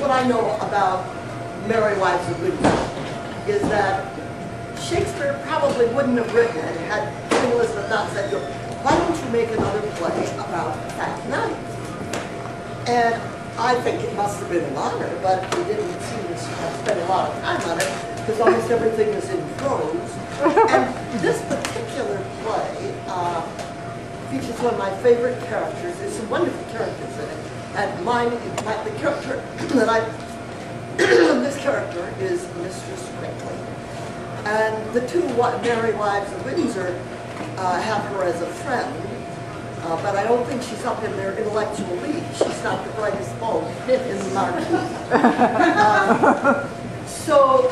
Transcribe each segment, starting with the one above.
what I know about Merry Wives of Windsor, is that Shakespeare probably wouldn't have written it had Queen Elizabeth not said to him, why don't you make another play about that night? And I think it must have been an honor, but he didn't seem to spend a lot of time on it, because almost everything is in prose. And this particular play features one of my favorite characters. There's some wonderful characters in it. And the character that this character is Mistress. And the two Merry Wives of Windsor have her as a friend, but I don't think she's up in their intellectual league. She's not the brightest bulb in the marquee. So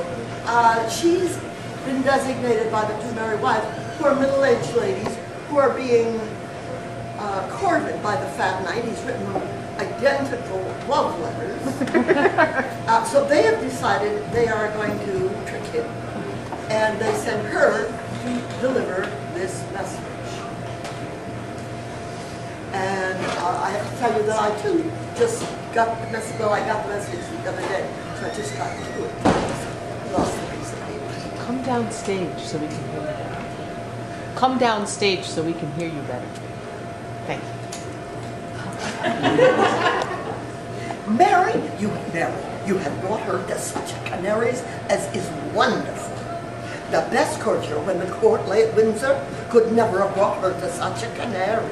she's been designated by the two Merry Wives, who are middle-aged ladies, who are being courted by the fat knight. He's written identical love letters. So they have decided they are going to trick him. And they send her to deliver this message. And I have to tell you that I too just got the message. Well, I got the message the other day, so I just got to it. Lost the piece of paper. Come downstage so we can hear you better. Come downstage so we can hear you better. Thank you. Mary, you have brought her to such a Canaries as is wonderful. The best courtier when the court lay at Windsor could never have brought her to such a canary.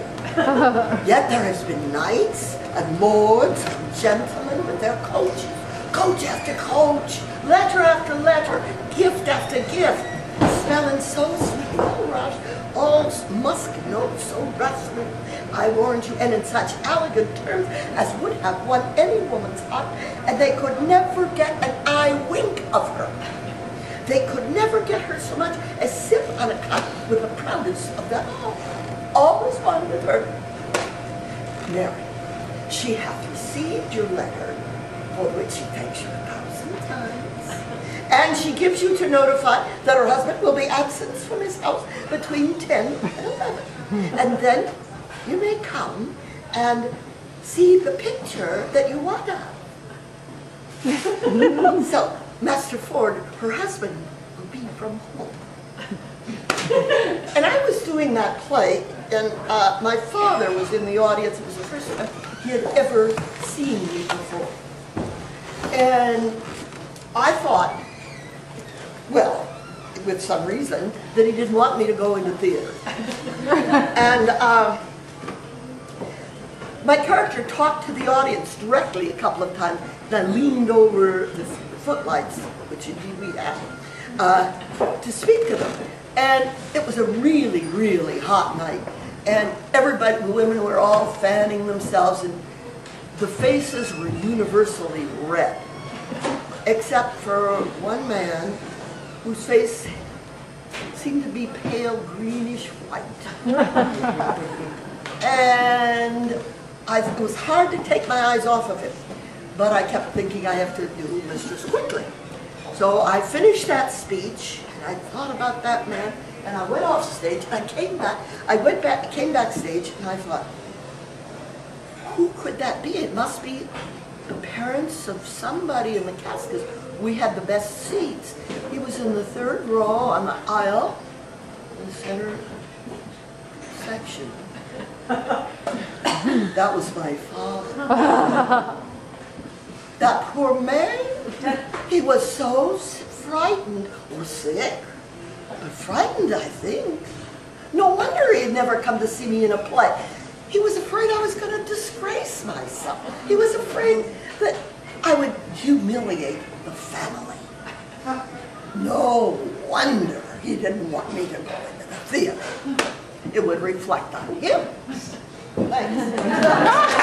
Yet there has been knights and lords and gentlemen with their coaches, coach after coach, letter after letter, gift after gift, smelling so sweet, all rush, all musk notes so rustling, I warrant you, and in such elegant terms as would have won any woman's heart, and they could never get an eye wink of her. They could never get her so much as sip on a cup with the proudest of them all. Always one with her. Mary, she hath received your letter, for which she thanks you 1,000 times. And she gives you to notify that her husband will be absent from his house between 10 and 11. And then you may come and see the picture that you want of. So, Master Ford, her husband, will be from home. And I was doing that play, and my father was in the audience. It was the first time he had ever seen me before. And I thought, well, with some reason, that he didn't want me to go into theater. And my character talked to the audience directly a couple of times, and I leaned over the footlights, which indeed we had, to speak to them. And it was a really, really hot night. And everybody, the women were all fanning themselves, and the faces were universally red, except for one man whose face seemed to be pale greenish white. And it was hard to take my eyes off of him. But I kept thinking I have to do Mistress quickly. So I finished that speech, and I thought about that man, and I went off stage, and I came back. Came backstage, and I thought, who could that be? It must be the parents of somebody in the cast, because we had the best seats. He was in the third row on the aisle, in the center section. That was my father. That poor man, he was so frightened, or sick, but frightened, I think. No wonder he had never come to see me in a play. He was afraid I was going to disgrace myself. He was afraid that I would humiliate the family. No wonder he didn't want me to go into the theater. It would reflect on him. Thanks.